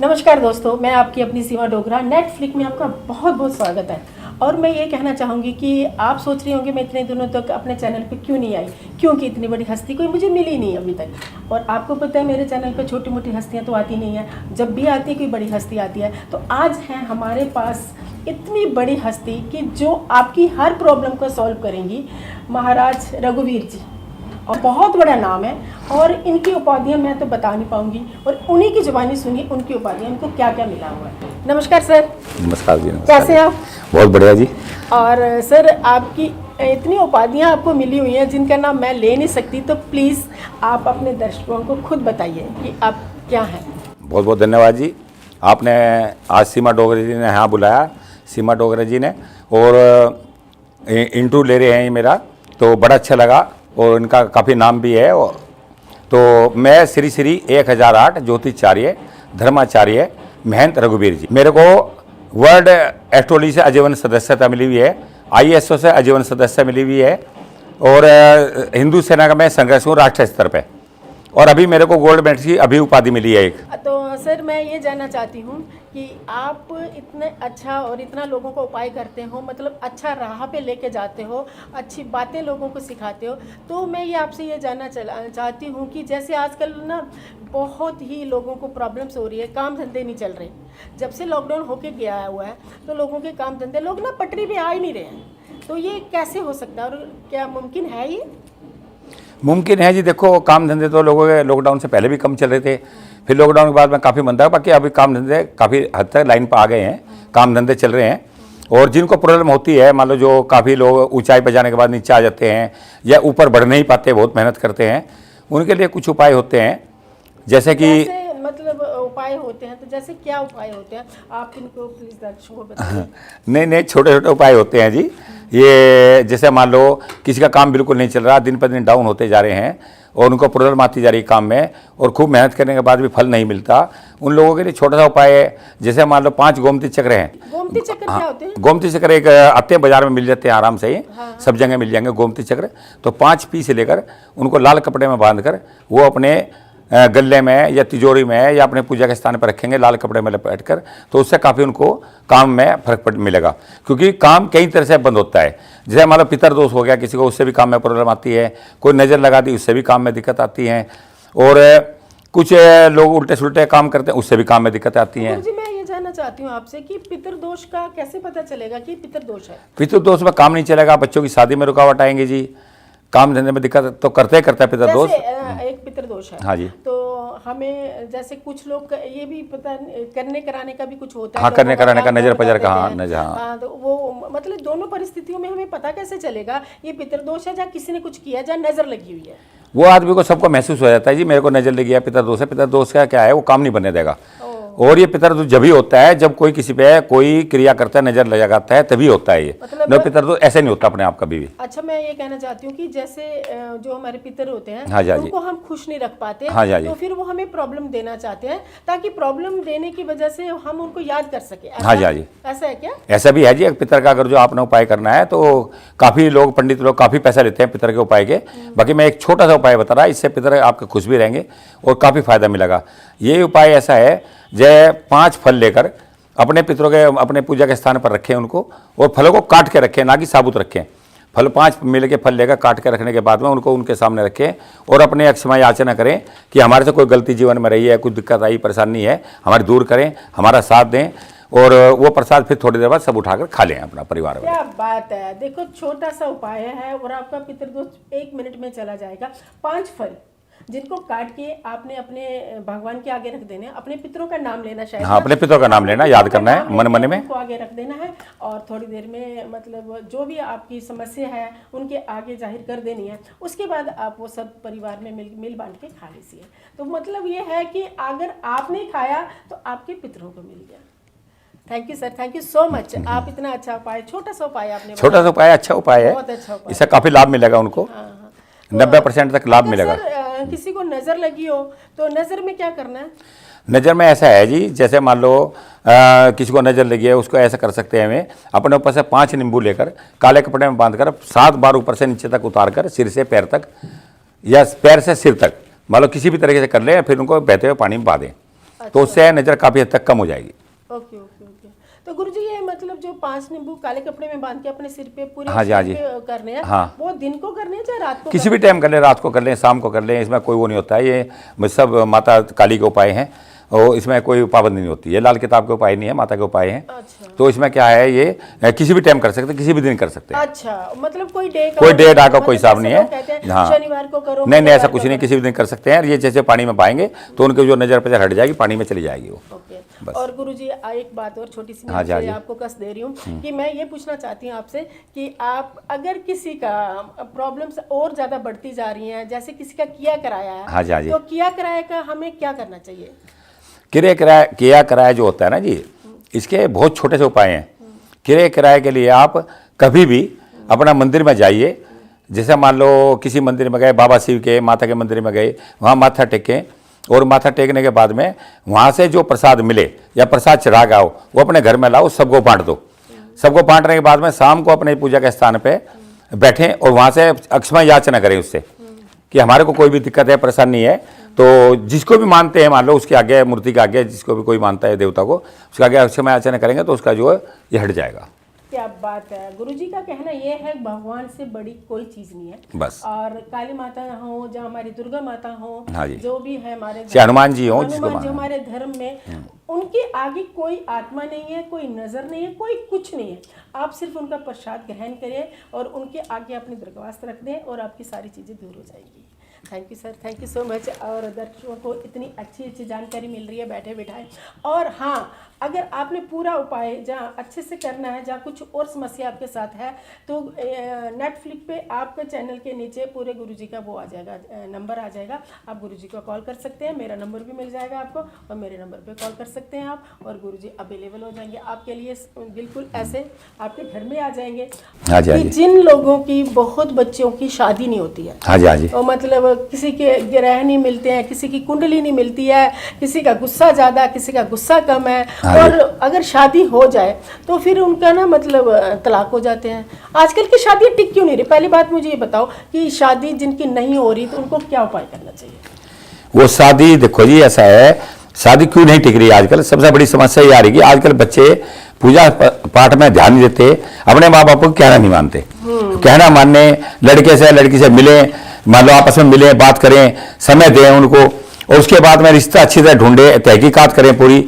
नमस्कार दोस्तों, मैं आपकी अपनी सीमा डोगरा। नेटफ्लिक्स में आपका बहुत बहुत स्वागत है। और मैं ये कहना चाहूँगी कि आप सोच रही होंगे मैं इतने दिनों तक अपने चैनल पे क्यों नहीं आई, क्योंकि इतनी बड़ी हस्ती कोई मुझे मिली नहीं अभी तक। और आपको पता है मेरे चैनल पे छोटी मोटी हस्तियाँ तो आती नहीं हैं, जब भी आती है कोई बड़ी हस्ती आती है। तो आज है हमारे पास इतनी बड़ी हस्ती कि जो आपकी हर प्रॉब्लम को सॉल्व करेंगी, महाराज रघुवीर जी। और बहुत बड़ा नाम है और इनकी उपाधियां मैं तो बता नहीं पाऊंगी, और उन्हीं की जुबानी सुनिए उनकी उपाधियां, इनको क्या क्या मिला हुआ है। नमस्कार सर। नमस्कार जी। नमस्कार। कैसे हैं आप? बहुत बढ़िया जी। और सर, आपकी इतनी उपाधियां आपको मिली हुई हैं जिनका नाम मैं ले नहीं सकती, तो प्लीज़ आप अपने दर्शकों को खुद बताइए कि आप क्या हैं। बहुत बहुत धन्यवाद जी। आपने आज सीमा डोगरा जी ने यहाँ बुलाया, सीमा डोगरा जी ने, और इंटरव्यू ले रहे हैं ये मेरा, तो बड़ा अच्छा लगा। और इनका काफ़ी नाम भी है। तो मैं श्री श्री 1008 ज्योतिषाचार्य धर्माचार्य महंत रघुवीर जी। मेरे को वर्ल्ड एस्ट्रोलॉजी से आजीवन सदस्यता मिली हुई है, ISO से आजीवन सदस्य मिली हुई है, और हिंदू सेना का मैं संघर्ष हूँ राष्ट्रीय स्तर पे, और अभी मेरे को गोल्ड मेडल की अभी उपाधि मिली है एक। तो सर, मैं ये जानना चाहती हूँ कि आप इतने अच्छा और इतना लोगों को उपाय करते हो, मतलब अच्छा राह पे लेके जाते हो, अच्छी बातें लोगों को सिखाते हो। तो मैं ये आपसे ये जानना चाहती हूँ कि जैसे आजकल ना बहुत ही लोगों को प्रॉब्लम्स हो रही है, काम धंधे नहीं चल रहे। जब से लॉकडाउन होके गया हुआ है तो लोगों के काम धंधे, लोग ना पटरी पे आ ही नहीं रहे हैं। तो ये कैसे हो सकता है और क्या मुमकिन है ये? मुमकिन है जी। देखो, काम धंधे तो लोगों के लॉकडाउन से पहले भी कम चल रहे थे, फिर लॉकडाउन के बाद में काफ़ी मंदा है। बाकी अभी काम धंधे काफ़ी हद तक लाइन पर आ गए हैं, काम धंधे चल रहे हैं। और जिनको प्रॉब्लम होती है, मान लो जो काफ़ी लोग ऊंचाई पर जाने के बाद नीचे आ जाते हैं या ऊपर बढ़ नहीं पाते, बहुत मेहनत करते हैं, उनके लिए कुछ उपाय होते हैं। जैसे कि मतलब उपाय होते हैं, तो जैसे क्या उपाय होते हैं, आप इनको प्लीज दर्शकों को बताइए। नहीं, छोटे छोटे उपाय होते हैं जी। ये जैसे मान लो किसी का काम बिल्कुल नहीं चल रहा, दिन पर दिन डाउन होते जा रहे हैं और उनको प्रॉब्लम आती जा रही है काम में, और खूब मेहनत करने के बाद भी फल नहीं मिलता, उन लोगों के लिए छोटा सा उपाय है। जैसे मान लो 5 गोमती चक्र हैं। गोमती चक्र क्या होते हैं? गोमती चक्र एक आते हैं, बाजार में मिल जाते हैं आराम से ही। सब जगह मिल जाएंगे गोमती चक्र। तो 5 पीस लेकर उनको लाल कपड़े में बांधकर वो अपने गले में या तिजोरी में या अपने पूजा के स्थान पर रखेंगे, लाल कपड़े में लपेट कर, तो उससे काफ़ी उनको काम में फर्क मिलेगा। क्योंकि काम कई तरह से बंद होता है। जैसे मान लो पितर दोष हो गया किसी को, उससे भी काम में प्रॉब्लम आती है। कोई नज़र लगा दी, उससे भी काम में दिक्कत आती है। और कुछ लोग उल्टे सुलटे काम करते हैं, उससे भी काम में दिक्कत आती हैं। जी, मैं ये जानना चाहती हूँ आपसे कि पितृदोष का कैसे पता चलेगा कि पितृदोष है? पितृदोष में काम नहीं चलेगा, बच्चों की शादी में रुकावट आएंगी जी, काम धंधे में दिक्कत तो करते करता है पितृदोष। एक पितृदोष है। हाँ जी। तो हमें जैसे कुछ लोग ये भी पता करने कराने का भी कुछ होता है। हाँ, करने कराने का, नजर पजर का। हाँ, तो वो मतलब दोनों परिस्थितियों में हमें पता कैसे चलेगा ये पितृदोष है, या किसी ने कुछ किया, या नजर लगी हुई है? वो आदमी को सबको महसूस हो जाता है जी, मेरे को नजर लगी है, पितृदोष है। पितृदोष का क्या है, वो काम नहीं बनने देगा। और ये पितृदोष जब भी होता है जब कोई किसी पे कोई क्रिया करता है, नजर लगाता है, तभी होता है ये। मतलब पितृदोष ऐसे नहीं होता अपने आप कभी भी। अच्छा, मैं ये कहना चाहती हूँ कि जैसे जो हमारे पितर होते हैं, हाँ जी, उनको हम खुश नहीं रख पाते। हाँ जी, तो फिर वो हमें प्रॉब्लम देना चाहते हैं, ताकि प्रॉब्लम देने की वजह से हम उनको याद कर सके। हाँ जी, हाँ जी। ऐसा है क्या? ऐसा भी है जी। पितर का अगर जो आपने उपाय करना है तो काफी लोग, पंडित लोग काफी पैसा लेते हैं पितर के उपाय के। बाकी मैं एक छोटा सा उपाय बता रहा, इससे पितर आपके खुश भी रहेंगे और काफी फायदा मिलेगा। ये उपाय ऐसा है, जय 5 फल लेकर अपने पितरों के, अपने पूजा के स्थान पर रखें उनको, और फलों को काट के रखें, ना कि साबुत रखें। फल 5 मिल के फल लेकर काट के रखने के बाद में उनको उनके सामने रखें और अपने अक्षमा याचना करें कि हमारे से कोई गलती जीवन में रही है, कुछ दिक्कत आई, परेशानी है, हमारी दूर करें, हमारा साथ दें, और वो प्रसाद फिर थोड़ी देर बाद सब उठाकर खा लें अपना परिवार में। क्या बात है! देखो, छोटा सा उपाय है और आपका पितृदोष 1 मिनट में चला जाएगा। 5 फल जिनको काट के आपने अपने भगवान के आगे रख देने, अपने पितरों का नाम लेना, शायद। हाँ, अपने पितरों का नाम लेना, याद करना है मन मन में, उनको आगे रख देना है, और थोड़ी देर में मतलब जो भी आपकी समस्या है उनके आगे जाहिर कर देनी है। उसके बाद आप वो सब परिवार में मिल बांट के खा लीजिए। तो मतलब ये है कि अगर आपने खाया तो आपके पितरों को मिल गया। Thank you sir, thank you so much. आप इतना अच्छा उपाय, छोटा सा उपाय आपने, छोटा सा उपाय, अच्छा उपाय है, बहुत अच्छा उपाय। इससे काफी लाभ मिलेगा उनको। 90% तक लाभ मिलेगा। किसी को नजर लगी हो तो नजर में क्या करना है? नज़र में ऐसा है जी, जैसे मान लो किसी को नज़र लगी है, उसको ऐसा कर सकते हैं, हमें अपने ऊपर से 5 नींबू लेकर काले कपड़े में बांधकर 7 बार ऊपर से नीचे तक उतार कर, सिर से पैर तक या पैर से सिर तक, मान लो किसी भी तरीके से कर ले, फिर उनको बहते हुए पानी में बहा दें। तो उससे नज़र काफ़ी हद तक कम हो जाएगी। Okay okay okay. तो गुरुजी ये मतलब जो 5 नींबू काले कपड़े में बांध के अपने सिर पे पूरे हाँ जी, हाँ जी। सिर पे करने हैं, हाँ। वो दिन को करने हैं चाहे रात को किसी भी टाइम कर लें, रात को कर लें, शाम को कर लें, इसमें कोई वो नहीं होता है। ये सब माता काली के उपाय हैं और इसमें कोई पाबंदी नहीं होती है। लाल किताब के उपाय नहीं है, माता के उपाय हैं। अच्छा तो इसमें क्या है, ये किसी भी टाइम कर सकते हैं, किसी भी दिन कर सकते हैं। अच्छा, मतलब कोई डे कोई डे का कोई हिसाब नहीं है। कहते हैं हाँ। शनिवार को करो, नहीं नहीं, ऐसा मंगलवार कुछ को नहीं, करो। किसी भी दिन कर सकते हैं। ये जैसे पानी में पाएंगे तो उनकी जो नज़र पजर हट जाएगी, पानी में चली जाएगी वो। ओके। बस। और गुरुजी एक बात और छोटी सी हाँ जी, हाँ मैं जी। आपको कस दे रही हूँ कि मैं ये पूछना चाहती हूँ आपसे कि आप अगर किसी का प्रॉब्लम्स और ज़्यादा बढ़ती जा रही हैं, जैसे किसी का किया कराया है, हाँ जी, हाँ जी। तो किया कराया का हमें क्या करना चाहिए? किराया किराया जो होता है ना जी, इसके बहुत छोटे से उपाय हैं। किराए के लिए आप कभी भी अपना मंदिर में जाइए। जैसे मान लो किसी मंदिर में गए, बाबा शिव के, माता के मंदिर में गए, वहाँ माथा टेकें और माथा टेकने के बाद में वहाँ से जो प्रसाद मिले या प्रसाद चढ़ा के आओ, वो अपने घर में लाओ, सबको बांट दो। सबको बांटने के बाद में शाम को अपने पूजा के स्थान पे बैठें और वहाँ से अक्षमा याचना करें उससे कि हमारे को कोई भी दिक्कत है, परेशानी है। तो जिसको भी मानते हैं, मान लो उसके आगे, मूर्ति के आगे, जिसको भी कोई मानता है देवता को, उसके आगे अक्षमा याचना करेंगे तो उसका जो है ये हट जाएगा। क्या बात है। गुरुजी का कहना ये है भगवान से बड़ी कोई चीज नहीं है बस। और काली माता हो, जहाँ हमारी दुर्गा माता हो, हाँ जी। जो भी है हमारे चाहे हनुमान जी हो, जिसको हनुमान जी मानना है। हमारे धर्म में, उनके आगे कोई आत्मा नहीं है, कोई नजर नहीं है, कोई कुछ नहीं है। आप सिर्फ उनका प्रसाद ग्रहण करें और उनके आगे अपनी दरख्वास्त रख दें और आपकी सारी चीज़ें दूर हो जाएगी। Thank you sir, thank you so much. और दर्शकों को इतनी अच्छी जानकारी मिल रही है बैठे बिठाए। और हाँ, अगर आपने पूरा उपाय जहाँ अच्छे से करना है, जहाँ कुछ और समस्या आपके साथ है, तो नेटफ्लिक्स पे आपके चैनल के नीचे पूरे गुरुजी का वो आ जाएगा, नंबर आ जाएगा। आप गुरुजी को कॉल कर सकते हैं, मेरा नंबर भी मिल जाएगा आपको और मेरे नंबर पे कॉल कर सकते हैं आप, और गुरुजी अवेलेबल हो जाएंगे आपके लिए। बिल्कुल ऐसे आपके घर में आ जाएंगे। हाँ जी, हाँ जी। जिन लोगों की बहुत बच्चों की शादी नहीं होती है, हाँ जी, हाँ जी। और मतलब किसी के ग्रह नहीं मिलते हैं, किसी की कुंडली नहीं मिलती है, किसी का गुस्सा ज़्यादा, किसी का गुस्सा कम है, और अगर शादी हो जाए तो फिर उनका ना मतलब तलाक हो जाते हैं। आजकल की शादी टिक क्यों नहीं रही? पहली बात मुझे ये बताओ कि शादी जिनकी नहीं हो रही तो उनको क्या उपाय करना चाहिए? वो शादी, देखो जी ऐसा है, शादी क्यों नहीं टिक रही आजकल? सबसे बड़ी समस्या ये आ रही है कि आजकल बच्चे पूजा पाठ में ध्यान नहीं देते, अपने माँ बाप को कहना नहीं मानते। कहना मानने, लड़की से मिले, मान लो आपस में मिले, बात करें, समय दें उनको, और उसके बाद में रिश्ता अच्छी तरह ढूंढे, तहकीकात करें पूरी।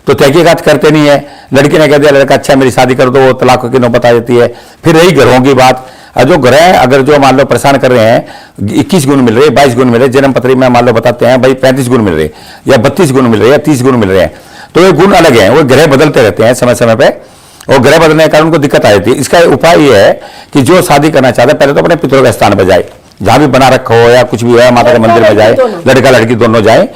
तो तहकीकात करते नहीं है, लड़की ने कह दिया लड़का अच्छा मेरी शादी कर दो, वो तलाक की नौबत आ जाती है। फिर रही घरों की बात, जो ग्रह अगर जो मान लो परेशान कर रहे हैं, 21 गुण मिल रहे, 22 गुण मिल रहे, जन्म पत्री में मान लो बताते हैं भाई 35 गुण मिल रहे, या 32 गुण मिल रहे, या 30 गुण मिल रहे हैं, तो ये गुण अलग हैं, वो ग्रह बदलते रहते हैं समय समय पे, और ग्रह बदलने के कारण उनको दिक्कत आ जाती है। इसका उपाय ये है कि जो शादी करना चाहता है, पहले तो अपने पितरों के स्थान पर जाए, जहाँ भी बना रखा हो या कुछ भी है, माता के मंदिर में जाए, लड़का लड़की दोनों जाए।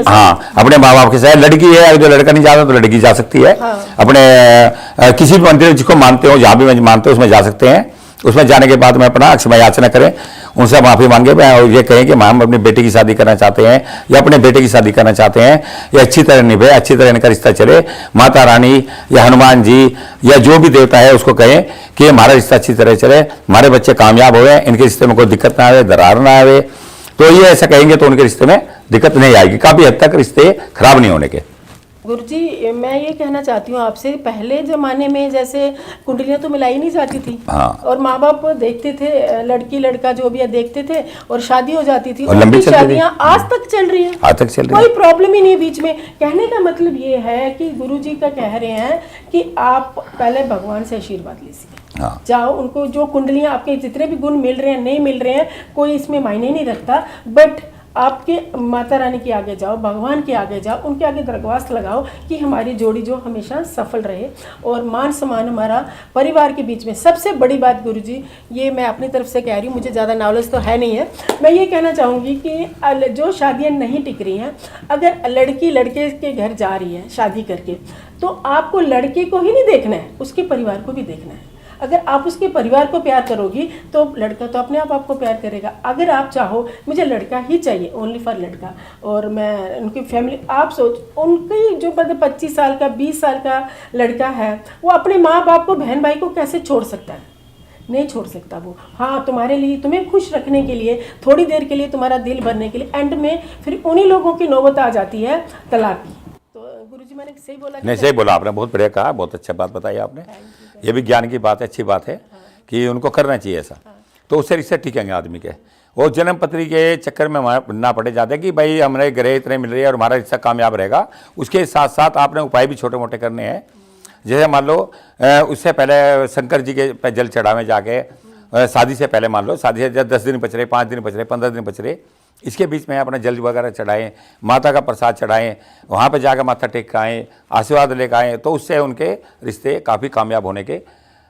हाँ, अपने माँ बाप के साथ। लड़की है, जो लड़का नहीं जाता तो लड़की जा सकती है। अपने किसी भी मंदिर जिसको मानते हो, जहाँ भी मानते हो उसमें जा सकते हैं। उसमें जाने के बाद में अपना अक्षमा याचना करें, उनसे माफ़ी मांगे, ये कहें कि हम अपनी बेटी की शादी करना चाहते हैं या अपने बेटे की शादी करना चाहते हैं, ये अच्छी तरह निभे, अच्छी तरह इनका रिश्ता चले। माता रानी या हनुमान जी या जो भी देवता है उसको कहें कि हमारा रिश्ता अच्छी तरह चले, हमारे बच्चे कामयाब हो, इनके रिश्ते में कोई दिक्कत ना आवे, दरार ना आवे। तो ये ऐसा कहेंगे तो उनके रिश्ते में दिक्कत नहीं आएगी, काफ़ी हद तक रिश्ते खराब नहीं होने के। गुरुजी, मैं ये कहना चाहती हूँ आपसे, पहले ज़माने में जैसे कुंडलियाँ तो मिलाई नहीं जाती थी। हाँ। और माँ बाप देखते थे, लड़की लड़का जो भी है देखते थे और शादी हो जाती थी, और लंबी शादियाँ आज तक चल रही हैं, आज तक चल रही है, कोई प्रॉब्लम ही नहीं बीच में। कहने का मतलब ये है कि गुरुजी का कह रहे हैं कि आप पहले भगवान से आशीर्वाद लीजिए। हाँ। जाओ, उनको जो कुंडलियाँ आपके जितने भी गुण मिल रहे हैं नहीं मिल रहे हैं, कोई इसमें मायने नहीं रखता, बट आपके माता रानी के आगे जाओ, भगवान के आगे जाओ, उनके आगे दरख्वास्त लगाओ कि हमारी जोड़ी जो हमेशा सफल रहे और मान सम्मान हमारा परिवार के बीच में। सबसे बड़ी बात गुरुजी, ये मैं अपनी तरफ से कह रही हूँ, मुझे ज़्यादा नॉलेज तो है नहीं है, मैं ये कहना चाहूँगी कि जो शादियाँ नहीं टिक रही हैं, अगर लड़की लड़के के घर जा रही है शादी करके, तो आपको लड़के को ही नहीं देखना है, उसके परिवार को भी देखना है। अगर आप उसके परिवार को प्यार करोगी तो लड़का तो अपने आप आपको प्यार करेगा। अगर आप चाहो मुझे लड़का ही चाहिए, ओनली फॉर लड़का, और मैं उनकी फैमिली, आप सोच उनकी जो 25 साल का 20 साल का लड़का है, वो अपने माँ बाप को, बहन भाई को कैसे छोड़ सकता है? नहीं छोड़ सकता वो। हाँ, तुम्हारे लिए, तुम्हें खुश रखने के लिए, थोड़ी देर के लिए तुम्हारा दिल भरने के लिए, एंड में फिर उन्हीं लोगों की नौबत आ जाती है तलाक की। मैंने सही बोला? नहीं, सही बोला आपने, बहुत बढ़िया कहा, बहुत अच्छा बात बताई आपने। ये भी ज्ञान की बात है, अच्छी बात है कि उनको करना चाहिए ऐसा, तो उससे रिश्ते टिकेंगे आदमी के। वो जन्म पत्री के चक्कर में ना पड़े जाते कि भाई हमारे ग्रह इतने मिल रही है और हमारा रिश्ता कामयाब रहेगा। उसके साथ साथ आपने उपाय भी छोटे मोटे करने हैं। जैसे मान लो उससे पहले शंकर जी के पे जल चढ़ावे जाके, शादी से पहले मान लो, शादी से 10 दिन बच रहे, 5 दिन बच रहे, 15 दिन बच रहे, इसके बीच में अपना जल वगैरह चढ़ाएं, माता का प्रसाद चढ़ाएं, वहाँ पे जाकर माथा टेक आएँ, आशीर्वाद लेकर आएँ, तो उससे उनके रिश्ते काफ़ी कामयाब होने के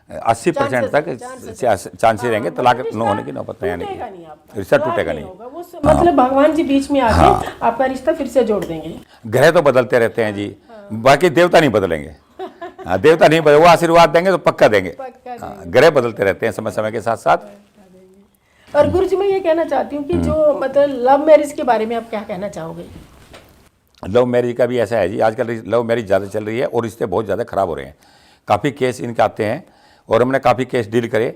80% तक चांसेस रहेंगे। तलाक न होने की नौबत नहीं आएगी, रिश्ता टूटेगा नहीं। मतलब भगवान जी बीच में आके आपका रिश्ता फिर से जोड़ देंगे। ग्रह तो बदलते रहते हैं जी, बाकी देवता नहीं बदलेंगे। देवता नहीं बदले, वो आशीर्वाद देंगे तो पक्का देंगे। ग्रह बदलते रहते हैं समय समय के साथ साथ। और गुरु जी मैं ये कहना चाहती हूँ कि जो मतलब लव मैरिज के बारे में आप क्या कहना चाहोगे? लव मैरिज का भी ऐसा है जी, आजकल लव मैरिज ज़्यादा चल रही है और रिश्ते बहुत ज़्यादा ख़राब हो रहे हैं। काफ़ी केस इनके आते हैं और हमने काफ़ी केस डील करे।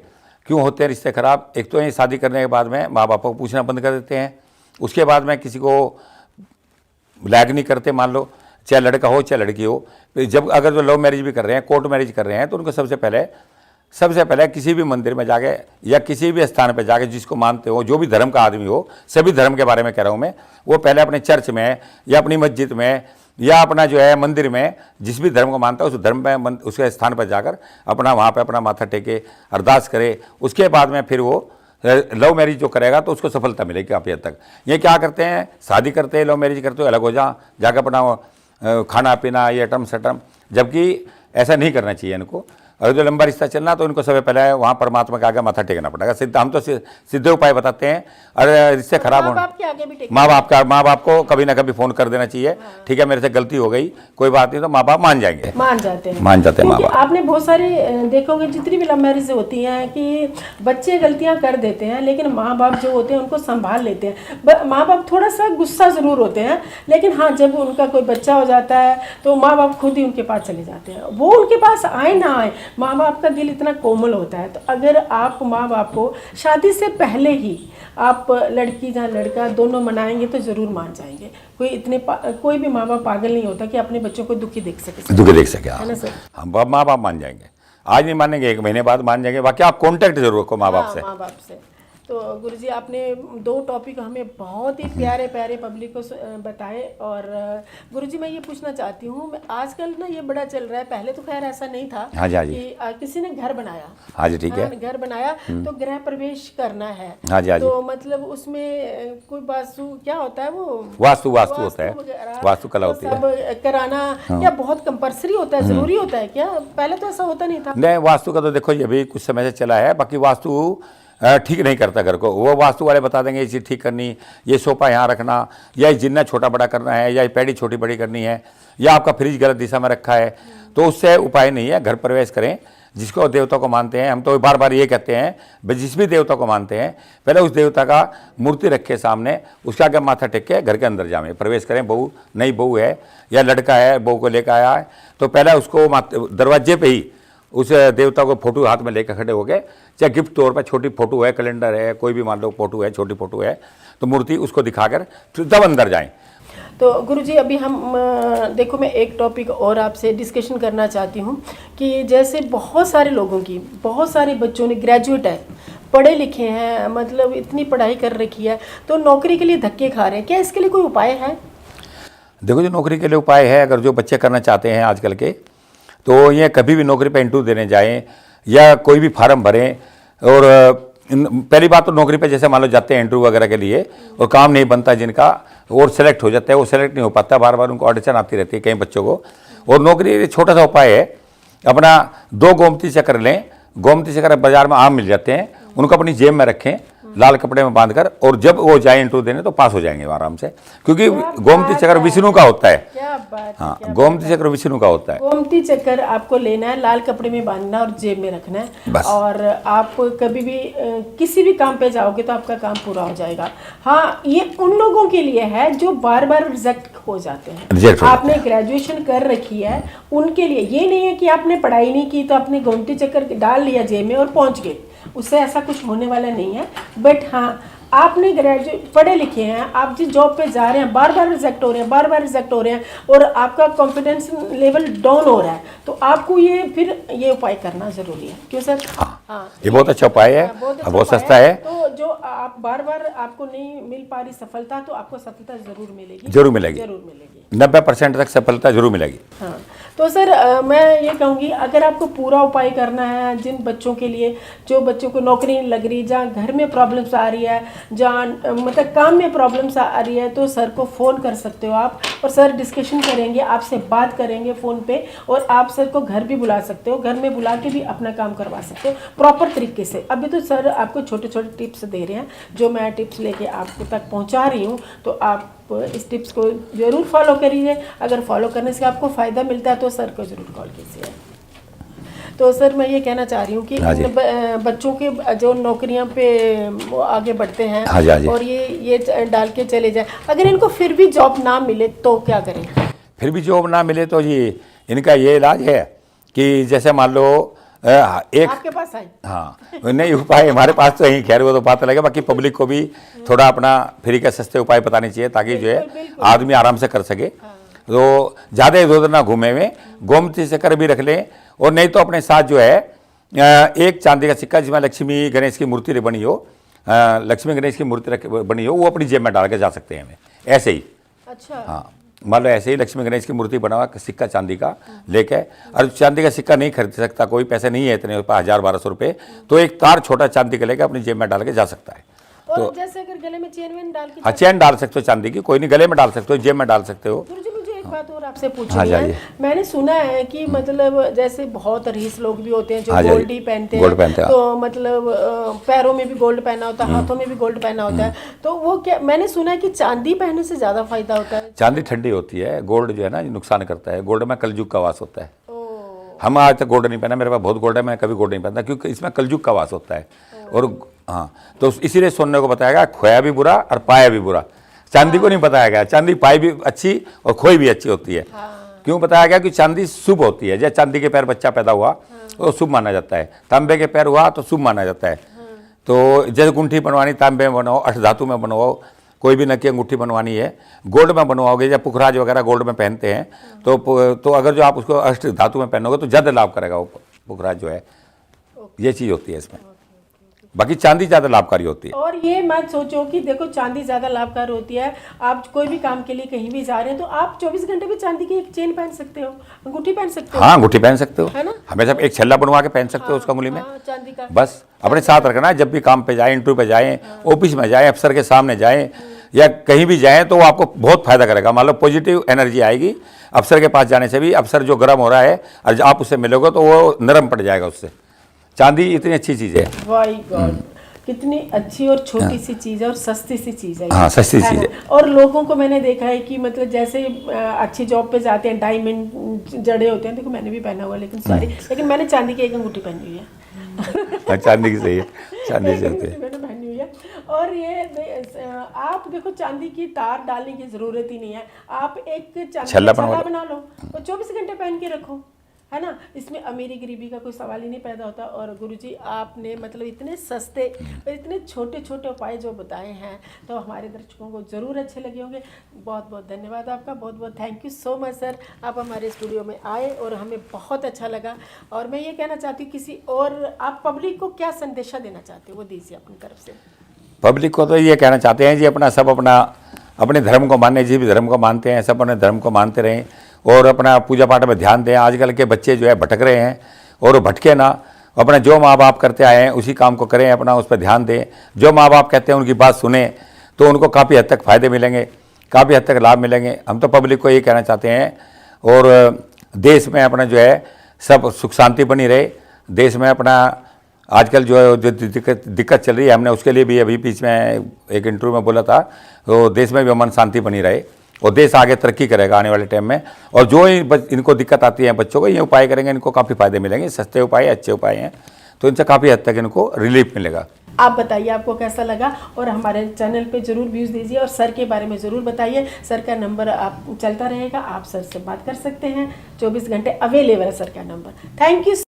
क्यों होते हैं रिश्ते ख़राब? एक तो ये शादी करने के बाद में माँ बाप को पूछना बंद कर देते हैं, उसके बाद में किसी को लायक नहीं करते, मान लो चाहे लड़का हो चाहे लड़की हो। जब अगर जो लव मैरिज भी कर रहे हैं, कोर्ट मैरिज कर रहे हैं, तो उनको सबसे पहले किसी भी मंदिर में जाके या किसी भी स्थान पर जाके जिसको मानते हो, जो भी धर्म का आदमी हो, सभी धर्म के बारे में कह रहा हूँ मैं, वो पहले अपने चर्च में या अपनी मस्जिद में या अपना जो है मंदिर में, जिस भी धर्म को मानता है उस धर्म में उसके स्थान पर जाकर अपना वहाँ पे अपना माथा टेके, अरदास करे। उसके बाद में फिर वो लव मैरिज जो करेगा तो उसको सफलता मिलेगी काफ़ी हद तक। ये क्या करते हैं, शादी करते हैं, लव मैरिज करते हो, अलग हो जाकर अपना खाना पीना ये अटम सटम, जबकि ऐसा नहीं करना चाहिए इनको। अगर जो लंबा रिश्ता चलना तो इनको सबसे पहले वहाँ परमात्मा के आगे माथा टेकना पड़ेगा। हम तो सीधे उपाय बताते हैं। अरे रिश्ते खराब होने, माँ बाप को कभी ना कभी फोन कर देना चाहिए, ठीक है मेरे से गलती हो गई, कोई बात नहीं, तो माँ बाप मान जाते हैं माँ बाप। आपने बहुत सारे देखोगे जितनी भी लव मैरिज होती हैं कि बच्चे गलतियां कर देते हैं, लेकिन माँ बाप जो होते हैं उनको संभाल लेते हैं। माँ बाप थोड़ा सा गुस्सा जरूर होते हैं, लेकिन हाँ जब उनका कोई बच्चा हो जाता है तो माँ बाप खुद ही उनके पास चले जाते हैं। वो उनके पास आए ना आए, माँ बाप का दिल इतना कोमल होता है। तो अगर आप माँ बाप को शादी से पहले ही आप लड़की या लड़का दोनों मनाएंगे तो ज़रूर मान जाएंगे। कोई भी माँ बाप पागल नहीं होता कि अपने बच्चों को दुखी देख सके, है ना सर? हम माँ बाप मान जाएंगे, आज नहीं मानेंगे, 1 महीने बाद मान जाएंगे। बाकी आप कांटेक्ट जरूर रखो माँ बाप से। तो गुरुजी आपने 2 टॉपिक हमें बहुत ही प्यारे प्यारे पब्लिक को बताए। और गुरुजी मैं ये पूछना चाहती हूँ, आजकल ना ये बड़ा चल रहा है, पहले तो खैर ऐसा नहीं था। हाँ जी, हाँ जी। कि किसी ने घर बनाया, हाँ जी ठीक है, घर बनाया तो गृह प्रवेश करना है। हाँ जी, हाँ जी। तो मतलब उसमें कोई वास्तु क्या होता है, वो वास्तु होता है, वास्तुकला होती है, सब कराना क्या बहुत कंपल्सरी होता है, जरूरी होता है क्या? पहले तो ऐसा होता नहीं था। नहीं, वास्तु का तो देखो ये भी कुछ समय से चला है। बाकी वास्तु ठीक नहीं करता घर को, वो वास्तु वाले बता देंगे ये चीज़ ठीक करनी, ये सोफा यहाँ रखना, या ये जिन्ना छोटा बड़ा करना है, या ये पैड़ी छोटी बड़ी करनी है, या आपका फ्रिज गलत दिशा में रखा है, तो उससे उपाय नहीं है। घर प्रवेश करें, जिसको देवता को मानते हैं, हम तो बार बार ये कहते हैं जिस भी देवता को मानते हैं पहले उस देवता का मूर्ति रखे सामने, उसके आगे माथा टेक के घर के अंदर जाएं, प्रवेश करें। बहू नई बहू है या लड़का है बहू को लेकर आया है तो पहले उसको दरवाजे पे ही उस देवता को फोटो हाथ में लेकर खड़े हो गए, चाहे गिफ्ट तौर पर छोटी फोटो है, कैलेंडर है, कोई भी मान लो फोटो है, छोटी फोटो है, तो मूर्ति उसको दिखाकर फिर तब अंदर जाएं। तो गुरुजी अभी हम देखो मैं एक टॉपिक और आपसे डिस्कशन करना चाहती हूँ कि जैसे बहुत सारे बच्चों ने ग्रेजुएट है, पढ़े लिखे हैं, मतलब इतनी पढ़ाई कर रखी है, तो नौकरी के लिए धक्के खा रहे हैं। क्या इसके लिए कोई उपाय है? देखो जो नौकरी के लिए उपाय है, अगर जो बच्चे करना चाहते हैं आजकल के, तो ये कभी भी नौकरी पे इंटरव्यू देने जाएं या कोई भी फार्म भरें। और पहली बात तो नौकरी पे जैसे मान लो जाते हैं इंटरव्यू वगैरह के लिए और काम नहीं बनता जिनका, और सेलेक्ट हो जाता है, वो सेलेक्ट नहीं हो पाता, बार बार उनको ऑडिशन आती रहती है कई बच्चों को। और नौकरी छोटा सा उपाय है, अपना 2 गोमती चक्र लें। गोमती चक्र बाजार में आम मिल जाते हैं, उनको अपनी जेब में रखें लाल कपड़े में बांधकर, और जब वो जाए इंटरव्यू देने तो पास हो जाएंगे आराम से, क्योंकि गोमती चक्र विष्णु का होता है। क्या बात, हाँ, गोमती चक्र विष्णु का होता है। गोमती चक्र आपको लेना है, लाल कपड़े में बांधना और जेब में रखना है, और आप कभी भी किसी भी काम पे जाओगे तो आपका काम पूरा हो जाएगा। हाँ, ये उन लोगों के लिए है जो बार बार रिजेक्ट हो जाते हैं। आपने ग्रेजुएशन कर रखी है उनके लिए, ये नहीं है कि आपने पढ़ाई नहीं की तो आपने गोमती चक्र डाल लिया जेब में और पहुंच गए, उससे ऐसा कुछ होने वाला नहीं है। बट हाँ, आपने ग्रेजुएट पढ़े लिखे हैं, आप जिस जॉब पे जा रहे हैं बार बार रिजेक्ट हो रहे हैं, बार बार रिजेक्ट हो रहे हैं और आपका कॉन्फिडेंस लेवल डाउन हो रहा है, तो आपको ये उपाय करना जरूरी है। क्यों सर? हाँ, ये बहुत अच्छा उपाय है, बहुत सस्ता है। तो जो आप बार बार आपको नहीं मिल पा रही सफलता, तो आपको सफलता जरूर मिलेगी, जरूर मिलेगी, 90% तक सफलता जरूर मिलेगी। हाँ, तो सर मैं ये कहूँगी, अगर आपको पूरा उपाय करना है जिन बच्चों के लिए, जो बच्चों को नौकरी नहीं लग रही, जहाँ घर में प्रॉब्लम्स आ रही है, जहाँ मतलब काम में प्रॉब्लम्स आ रही है, तो सर को फ़ोन कर सकते हो आप, और सर डिस्कशन करेंगे, आपसे बात करेंगे फ़ोन पे, और आप सर को घर भी बुला सकते हो, घर में बुला के भी अपना काम करवा सकते हो प्रॉपर तरीके से। अभी तो सर आपको छोटे छोटे टिप्स दे रहे हैं, जो मैं टिप्स लेके आपको तक पहुँचा रही हूँ, तो आप इस टिप्स को ज़रूर फॉलो करिए। अगर फॉलो करने से आपको फ़ायदा मिलता है तो सर को ज़रूर कॉल कीजिए। तो सर मैं ये कहना चाह रही हूँ कि बच्चों के जो नौकरियां पे वो आगे बढ़ते हैं, और ये डाल के चले जाए, अगर इनको फिर भी जॉब ना मिले तो क्या करें? फिर भी जॉब ना मिले तो जी इनका ये इलाज है कि जैसे मान लो एक आपके पास आए, हाँ, नहीं उपाय हमारे पास तो यही, खैर वो तो पता लगे, बाकी पब्लिक को भी थोड़ा अपना फ्री के सस्ते उपाय बताने चाहिए, ताकि जो है आदमी आराम से कर सके। तो ज़्यादा इधर उधर ना घूमे हुए गोमती शक्कर भी रख लें, और नहीं तो अपने साथ जो है एक चांदी का सिक्का जिसमें लक्ष्मी गणेश की मूर्ति बनी हो, लक्ष्मी गणेश की मूर्ति बनी हो, वो अपनी जेब में डाल के जा सकते हैं हमें, ऐसे ही। अच्छा, हाँ, मान लो ऐसे ही लक्ष्मी गणेश की मूर्ति बना हुआ सिक्का चांदी का लेके, और चांदी का सिक्का नहीं खरीद सकता कोई, पैसे नहीं है इतने 1000-1200 रुपये, तो एक तार छोटा चांदी का लेके अपनी जेब में डाल के जा सकता है। और तो जैसे अगर गले में चेन वेन डाल के, हाँ, चैन डाल सकते हो चांदी की, कोई नहीं, गले में डाल सकते हो, जेब में डाल सकते हो। मुझे एक बात और आपसे पूछनी है, मैंने सुना है कि मतलब जैसे बहुत रईस लोग भी होते हैं जो गोल्ड ही पहनते हैं, तो मतलब पैरों में भी गोल्ड पहना होता है, हाथों में भी गोल्ड पहना होता है, तो वो क्या, मैंने सुना है कि चांदी पहनने से ज्यादा फायदा होता है? चांदी ठंडी होती है, गोल्ड जो है ना नुकसान करता है, गोल्ड में कलयुग का वास होता है। हम आज तक गोल्ड नहीं पहना, मेरे पास बहुत गोल्ड है, मैं कभी गोल्ड नहीं पहनता, क्योंकि इसमें कलयुग का वास होता है। और हाँ, तो इसीलिए सुनने को बताया गया, खोया भी बुरा और पाया भी बुरा। चांदी को नहीं बताया गया, चांदी पाई भी अच्छी और खोई भी अच्छी होती है। क्यों बताया गया? कि चांदी शुभ होती है, जैसे चांदी के पैर बच्चा पैदा हुआ तो शुभ माना जाता है, तांबे के पैर हुआ तो शुभ माना जाता है। तो जैसे गुंठी बनवानी तांबे में बनवाओ, अष्टधातु में बनवाओ, कोई भी नकी अंगूठी बनवानी है गोल्ड में बनवाओगे, या पुखराज वगैरह गोल्ड में पहनते हैं, तो अगर जो आप उसको अष्ट धातु में पहनोगे तो ज़्यादा लाभ करेगा वो पुखराज जो है, ये चीज़ होती है इसमें। बाकी चांदी ज़्यादा लाभकारी होती है। और ये मत सोचो कि देखो चांदी ज़्यादा लाभकारी होती है, आप कोई भी काम के लिए कहीं भी जा रहे हैं तो आप 24 घंटे भी चांदी की एक चेन पहन सकते हो, अंगूठी पहन सकते हो। हाँ, अंगूठी पहन सकते हो, है ना? हमेशा एक छल्ला बनवा के पहन सकते हो उसका अंगुली में, चांदी का। बस अपने साथ रखना है, जब भी काम पे जाए, इंटरव्यू पे जाएं, ऑफिस में जाएं, अफसर के सामने जाएं, या कहीं भी जाएं, तो वो आपको बहुत फायदा करेगा। मान लो पॉजिटिव एनर्जी आएगी अफसर के पास जाने से भी, अफसर जो गर्म हो रहा है और आप उससे मिलोगे तो वो नरम पड़ जाएगा उससे। चांदी इतनी अच्छी चीज़ है। वाई गॉड, कितनी अच्छी और छोटी सी चीज़ है और सस्ती सी चीज़ है। हाँ, सस्ती चीज़ है। और लोगों को मैंने देखा है कि मतलब जैसे अच्छी जॉब पे जाते हैं, डायमंड जड़े होते हैं, देखो मैंने भी पहना हुआ, लेकिन मैंने चांदी की एक अंगूठी पहनी हुई है। चांदी की सही है, चांदी से होती है, मैंने पहनी हुई है। और ये आप देखो चांदी की तार डालने की जरूरत ही नहीं है, आप एक चांदी छल्ला बना लो और 24 घंटे पहन के रखो, है ना? इसमें अमीरी गरीबी का कोई सवाल ही नहीं पैदा होता। और गुरुजी आपने मतलब इतने सस्ते इतने छोटे छोटे उपाय जो बताए हैं, तो हमारे दर्शकों को ज़रूर अच्छे लगे होंगे। बहुत बहुत धन्यवाद आपका, बहुत बहुत thank you so much sir, आप हमारे स्टूडियो में आए और हमें बहुत अच्छा लगा। और मैं ये कहना चाहती हूँ, किसी और आप पब्लिक को क्या संदेशा देना चाहते हो, वो दीजिए अपनी तरफ से। पब्लिक को तो ये कहना चाहते हैं जी, अपने धर्म को मानने, जिस भी धर्म को मानते हैं सब अपने धर्म को मानते रहें और अपना पूजा पाठ में ध्यान दें। आजकल के बच्चे जो है भटक रहे हैं, और भटके ना, अपना जो माँ बाप करते आए हैं उसी काम को करें, अपना उस पर ध्यान दें। जो माँ बाप कहते हैं उनकी बात सुने, तो उनको काफ़ी हद तक फ़ायदे मिलेंगे, काफ़ी हद तक लाभ मिलेंगे। हम तो पब्लिक को ये कहना चाहते हैं, और देश में अपना जो है सब सुख शांति बनी रहे। देश में अपना आजकल जो दिक्कत चल रही है, हमने उसके लिए भी अभी बीच में एक इंटरव्यू में बोला था, तो देश में भी अमन शांति बनी रहे और देश आगे तरक्की करेगा आने वाले टाइम में। और जो इनको दिक्कत आती है बच्चों को, ये उपाय करेंगे, इनको काफ़ी फायदे मिलेंगे। सस्ते उपाय, अच्छे उपाय हैं, तो इनसे काफ़ी हद तक इनको रिलीफ मिलेगा। आप बताइए आपको कैसा लगा, और हमारे चैनल पे जरूर व्यूज़ दीजिए और सर के बारे में ज़रूर बताइए। सर का नंबर आप चलता रहेगा, आप सर से बात कर सकते हैं, 24 घंटे अवेलेबल है सर का नंबर। Thank you.